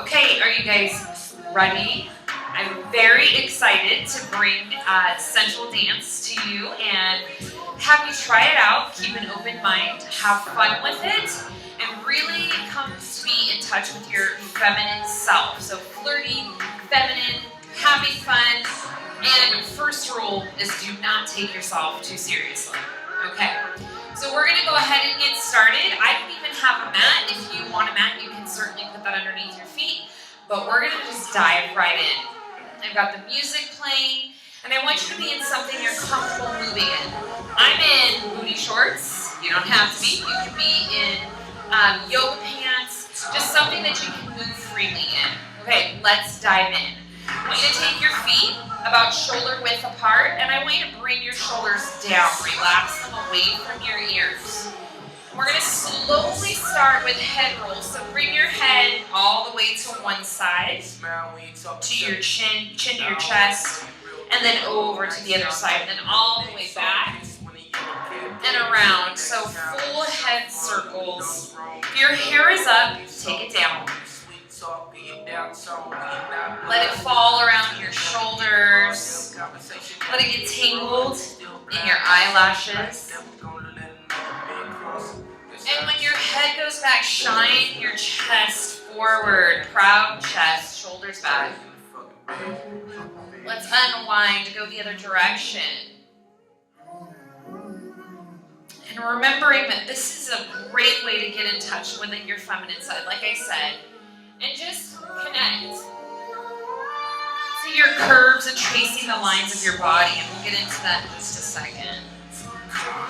Okay, are you guys ready? I'm very excited to bring sensual dance to you and have you try it out. Keep an open mind, have fun with it, and really come to be in touch with your feminine self. So flirty, feminine, having fun, and first rule is do not take yourself too seriously. Okay, so we're gonna go ahead and get started. I don't even have a mat. If you want a mat, you can certainly put that underneath your feet, but we're gonna just dive right in. I've got the music playing, and I want you to be in something you're comfortable moving in. I'm in booty shorts. You don't have to be. You can be in yoga pants, just something that you can move freely in. Okay, let's dive in. I want you to take your feet about shoulder width apart, and I want you to bring your shoulders down. Relax them away from your ears. We're going to slowly start with head rolls. So bring your head all the way to one side, to your chin to your chest, and then over to the other side, and then all the way back and around. So full head circles. If your hair is up, take it down. Let it fall around your shoulders. Let it get tangled in your eyelashes. And when your head goes back, shine your chest forward. Proud chest, shoulders back. Let's unwind, go the other direction. And remembering that this is a great way to get in touch with your feminine side, like I said. And just connect to your curves and tracing the lines of your body. And we'll get into that in just a second.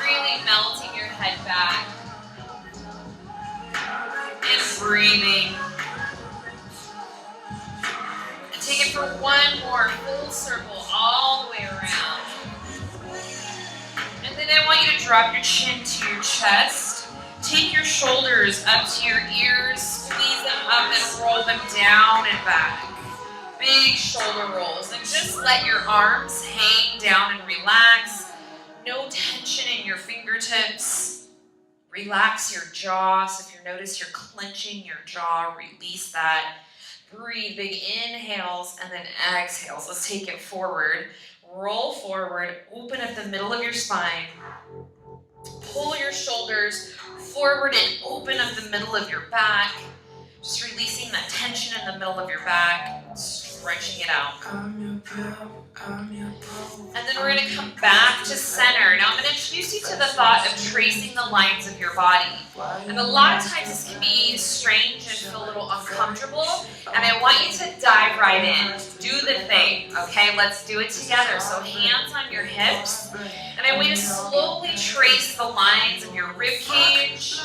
Really melting your head back. And breathing. And take it for one more full circle all the way around. And then I want you to drop your chin to your chest. Take your shoulders up to your ears, squeeze them up and roll them down and back. Big shoulder rolls. And just let your arms hang down and relax. No tension in your fingertips. Relax your jaw. So if you notice you're clenching your jaw, release that. Breathe big inhales and then exhales. Let's take it forward. Roll forward. Open up the middle of your spine. Pull your shoulders forward and open up the middle of your back. Just releasing that tension in the middle of your back, stretching it out. And then we're going to come back to center. Now I'm going to introduce you to the thought of tracing the lines of your body. And a lot of times this can be strange and feel a little uncomfortable. And I want you to dive right in. Do the thing, okay? Let's do it together. So hands on your hips. And I want you to slowly trace the lines of your rib cage,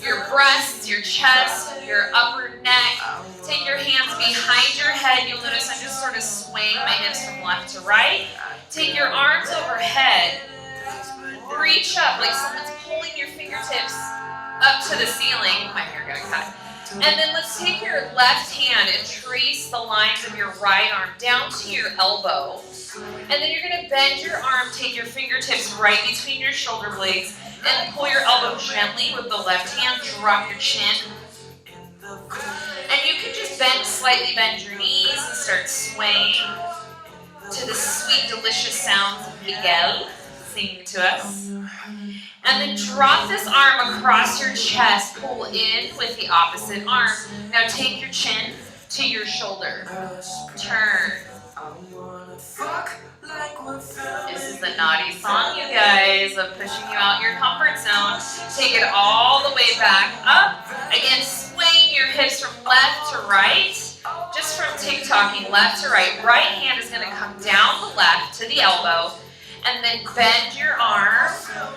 your breasts, your chest, your upper neck. Take your hands behind your head. You'll notice I'm just sort of swaying my hips from left to right. Take your arms overhead. Reach up like someone's pulling your fingertips up to the ceiling. My hair got cut. And then let's take your left hand and trace the lines of your right arm down to your elbow. And then you're going to bend your arm, take your fingertips right between your shoulder blades, and pull your elbow gently with the left hand. Drop your chin. And you can just slightly bend your knees and start swaying to the sweet, delicious sounds of Miguel singing to us. And then drop this arm across your chest. Pull in with the opposite arm. Now take your chin to your shoulder. Turn. This is the naughty song, you guys, of pushing you out your comfort zone. Take it all the way back up. Again, swaying your hips from left to right. Just from tick-tocking left to right. Right hand is going to come down the left to the elbow. And then bend your arm.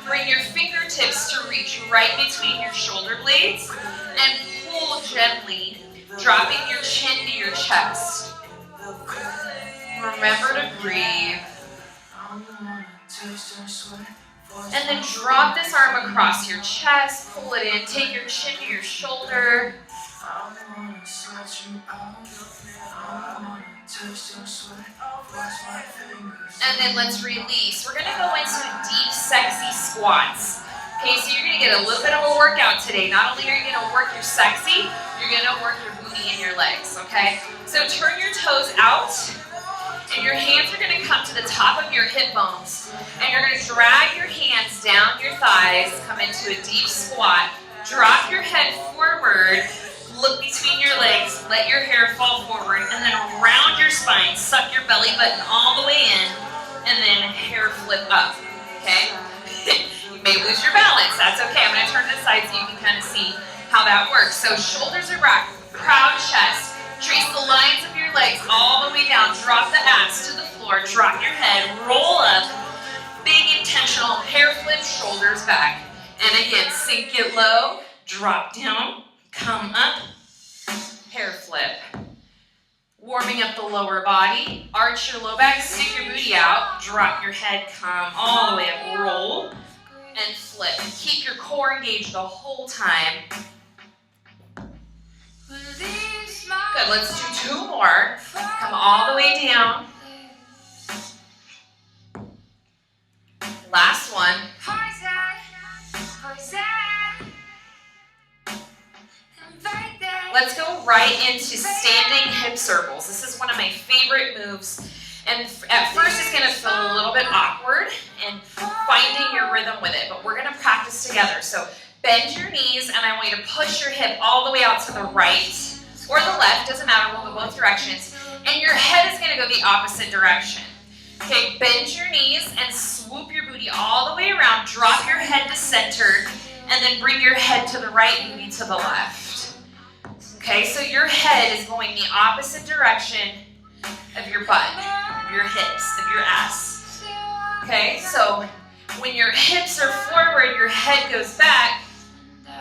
Bring your fingertips to reach right between your shoulder blades. And pull gently, dropping your chin to your chest. Remember to breathe. And then drop this arm across your chest. Pull it in. Take your chin to your shoulder. And then let's release. We're going to go into deep, sexy squats. Okay, so you're going to get a little bit of a workout today. Not only are you going to work your sexy, you're going to work your booty in your legs, okay? So turn your toes out, and your hands are gonna come to the top of your hip bones, and you're gonna drag your hands down your thighs, come into a deep squat, drop your head forward, look between your legs, let your hair fall forward, and then around your spine, suck your belly button all the way in, and then hair flip up, okay? You may lose your balance, that's okay. I'm gonna turn to the side so you can kind of see how that works. So shoulders are back, proud chest, trace the lines of your legs all the way down, drop the ass to the floor, drop your head, roll up, big intentional hair flip, shoulders back. And again, sink it low, drop down, come up, hair flip. Warming up the lower body, arch your low back, stick your booty out, drop your head, come all the way up, roll, and flip. Keep your core engaged the whole time. Good, let's do 2 more. Come all the way down. Last one. Let's go right into standing hip circles. This is one of my favorite moves. And at first it's going to feel a little bit awkward and finding your rhythm with it, but we're going to practice together. So bend your knees, and I want you to push your hip all the way out to the right or the left, doesn't matter, we'll go both directions. And your head is going to go the opposite direction. Okay, bend your knees and swoop your booty all the way around, drop your head to center, and then bring your head to the right, booty to the left. Okay, so your head is going the opposite direction of your butt, of your hips, of your ass. Okay, so when your hips are forward, your head goes back,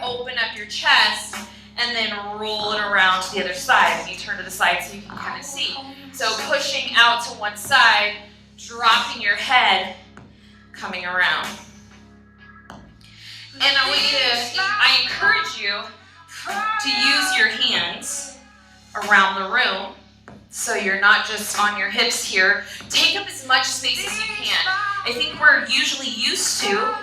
open up your chest, and then roll it around to the other side. And you turn to the side so you can kind of see. So pushing out to one side, dropping your head, coming around. And I encourage you to use your hands around the room so you're not just on your hips here. Take up as much space as you can. I think we're usually used to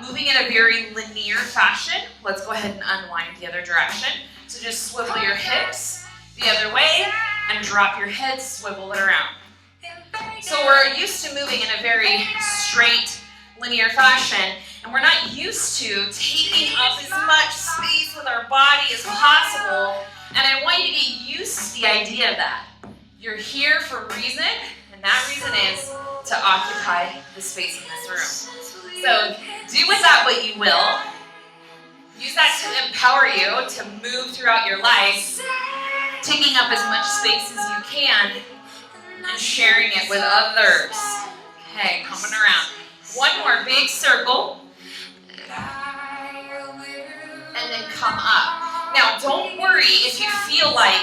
moving in a very linear fashion. Let's go ahead and unwind the other direction. So just swivel your hips the other way and drop your head, swivel it around. So we're used to moving in a very straight, linear fashion, and we're not used to taking up as much space with our body as possible. And I want you to get used to the idea of that. You're here for a reason, and that reason is to occupy the space in this room. So do with that what you will. Use that to empower you to move throughout your life, taking up as much space as you can and sharing it with others. Okay, coming around. One more big circle. And then come up. Now, don't worry if you feel like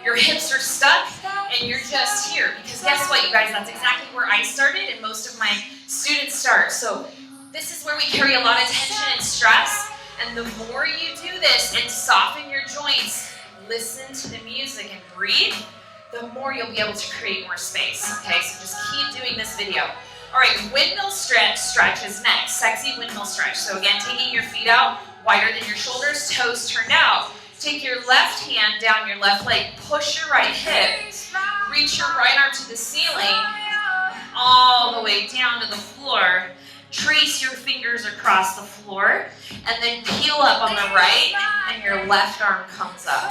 your hips are stuck and you're just here. Because guess what, you guys? That's exactly where I started and most of my students start. So this is where we carry a lot of tension and stress. And the more you do this and soften your joints, listen to the music and breathe, the more you'll be able to create more space. Okay, so just keep doing this video. All right, windmill stretch is next. Sexy windmill stretch. So again, taking your feet out wider than your shoulders, toes turned out. Take your left hand down your left leg, push your right hip, reach your right arm to the ceiling, all the way down to the floor. Trace your fingers across the floor, and then peel up on the right, and your left arm comes up.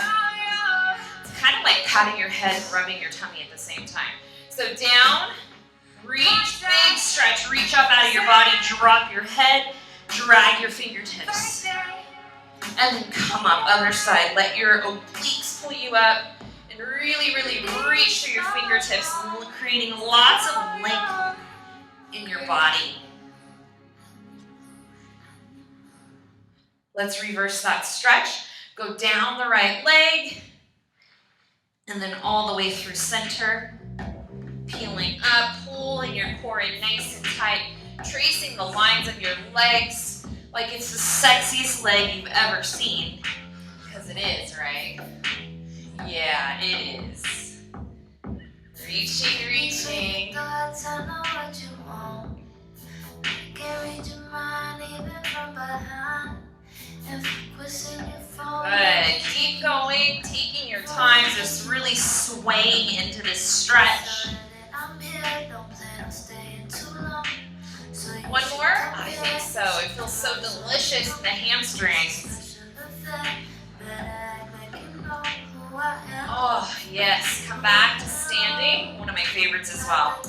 It's kind of like patting your head and rubbing your tummy at the same time. So down, reach, big stretch, reach up out of your body, drop your head, drag your fingertips. And then come up, other side. Let your obliques pull you up, and really, really reach through your fingertips, creating lots of length in your body. Let's reverse that stretch. Go down the right leg, and then all the way through center. Peeling up, pulling your core in nice and tight, tracing the lines of your legs like it's the sexiest leg you've ever seen. Because it is, right? Yeah, it is. Reaching, reaching. Good. Keep going, taking your time. times, just really swaying into this stretch. One more? I think so. It feels so delicious in the hamstrings. Oh, yes. Come back to standing. One of my favorites as well.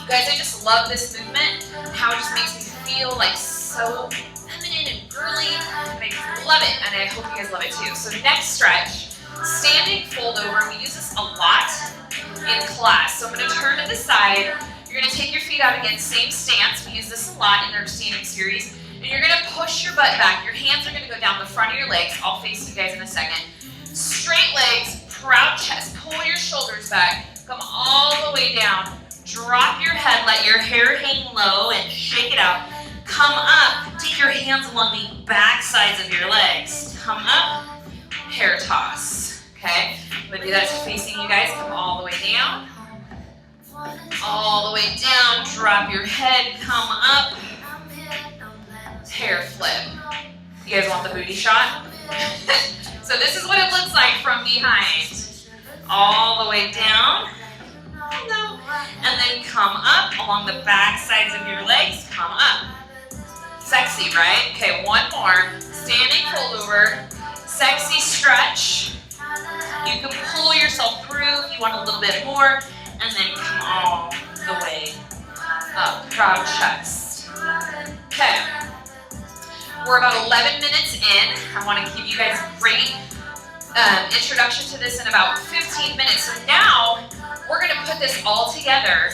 You guys, I just love this movement, how it just makes me feel like so feminine and girly, and I just love it, and I hope you guys love it too. So next stretch, standing fold over. We use this a lot in class. So I'm going to turn to the side. You're going to take your feet out again, same stance. We use this a lot in our standing series. And you're going to push your butt back. Your hands are going to go down the front of your legs. I'll face you guys in a second. Straight legs, proud chest. Pull your shoulders back. Come all the way down. Drop your head. Let your hair hang low and shake it out. Come up. Take your hands along the back sides of your legs. Come up. Hair toss. Okay? I'm going to do that facing you guys. Come all the way down. All the way down, drop your head, come up, hair flip. You guys want the booty shot? So this is what it looks like from behind. All the way down, and then come up along the back sides of your legs, come up. Sexy, right? Okay, one more. Standing fold over, sexy stretch. You can pull yourself through if you want a little bit more. And then come all the way up, proud chest. Okay, we're about 11 minutes in. I want to give you guys a great introduction to this in about 15 minutes. So now we're going to put this all together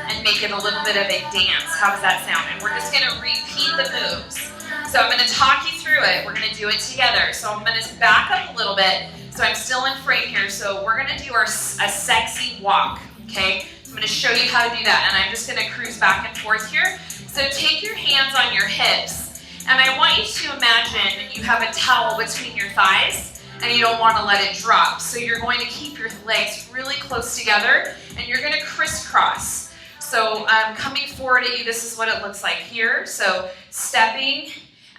and make it a little bit of a dance. How does that sound? And we're just going to repeat the moves. So I'm going to talk you through it. We're going to do it together. So I'm going to back up a little bit. So I'm still in frame here. So we're going to do a sexy walk. Okay, I'm going to show you how to do that, and I'm just going to cruise back and forth here. So take your hands on your hips, and I want you to imagine you have a towel between your thighs, and you don't want to let it drop. So you're going to keep your legs really close together, and you're going to crisscross. So coming forward at you, this is what it looks like here. So stepping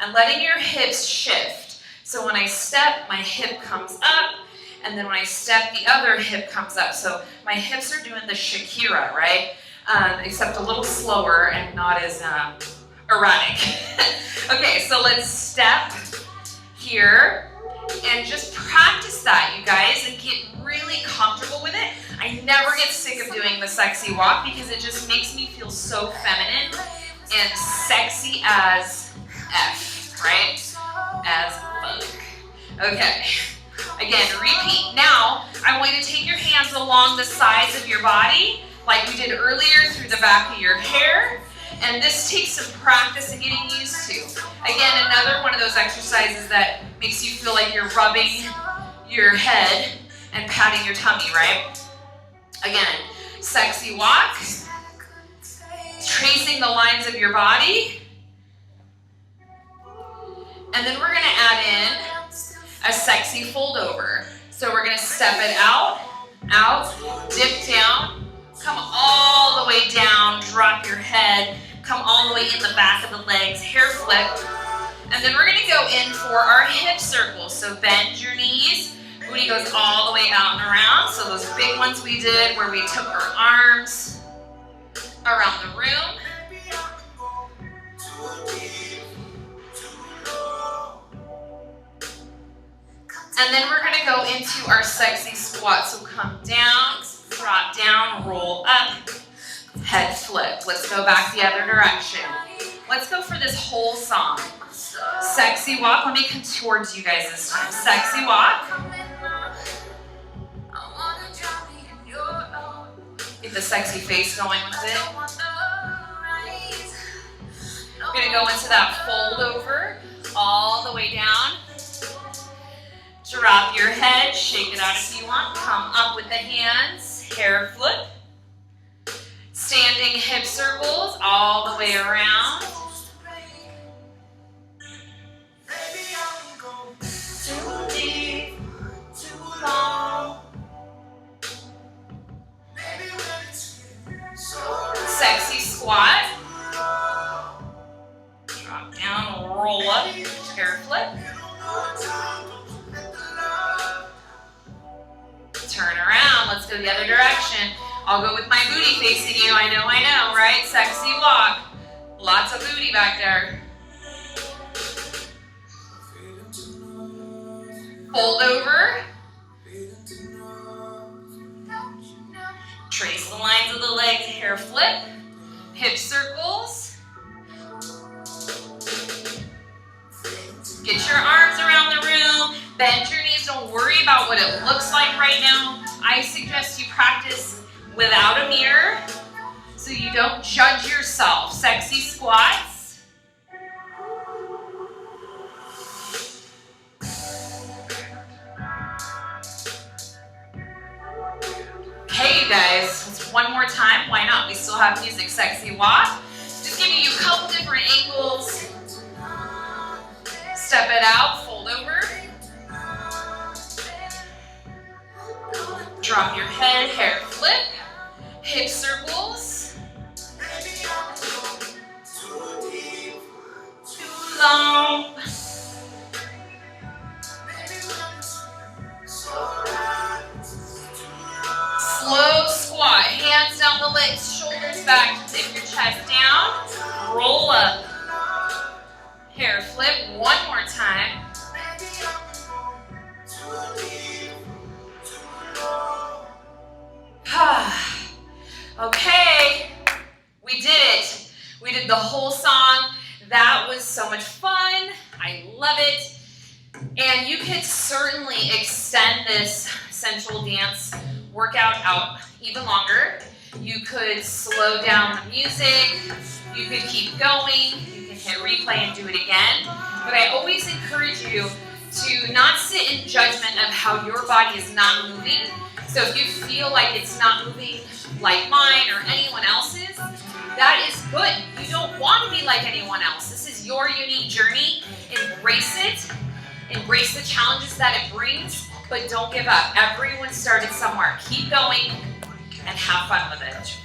and letting your hips shift. So when I step, my hip comes up. And then when I step, the other hip comes up. So my hips are doing the Shakira, right? Except a little slower and not as erratic. Okay, so let's step here and just practice that, you guys, and get really comfortable with it. I never get sick of doing the sexy walk because it just makes me feel so feminine and sexy as F, right? As fuck. Okay. Again, repeat. Now, I want you to take your hands along the sides of your body, like we did earlier, through the back of your hair. And this takes some practice and getting used to. Again, another one of those exercises that makes you feel like you're rubbing your head and patting your tummy, right? Again, sexy walk. Tracing the lines of your body. And then we're going to add in a sexy fold over. So we're going to step it out, dip down, come all the way down, drop your head, come all the way in the back of the legs, hair flip. And then we're going to go in for our hip circles. So bend your knees, booty goes all the way out and around. So those big ones we did where we took our arms around the room. And then we're going to go into our sexy squat. So come down, drop down, roll up, head flip. Let's go back the other direction. Let's go for this whole song. Sexy walk. Let me come towards you guys this time. Sexy walk. Get the sexy face going with it. We're going to go into that fold over all the way down. Drop your head, shake it out if you want. Come up with the hands, hair flip. Standing hip circles all the way around. Too deep, too long. Sexy squat. Drop down, roll up, hair flip. go the other direction. I'll go with my booty facing you. I know, right? Sexy walk. Lots of booty back there. Fold over. Trace the lines of the legs, hair flip. Hip circles. Get your arms around the room. Bend your knees. Don't worry about what it looks like right now. I suggest you practice without a mirror so you don't judge yourself. Sexy squats. Okay, you guys, let's one more time. Why not? We still have music. Sexy walk. Just giving you a couple different angles. Step it out, fold over. Drop your head, hair flip. Hip circles. Too long. Slow squat, hands down the legs, shoulders back, tip your chest down, roll up. Hair flip, one more time. Okay, we did it. We did the whole song. That was so much fun. I love it. And you could certainly extend this sensual dance workout out even longer. You could slow down the music. You could keep going. You can hit replay and do it again. But I always encourage you to not sit in judgment of how your body is not moving. So if you feel like it's not moving like mine or anyone else's, that is good. You don't want to be like anyone else. This is your unique journey. Embrace it. Embrace the challenges that it brings, but don't give up. Everyone started somewhere. Keep going and have fun with it.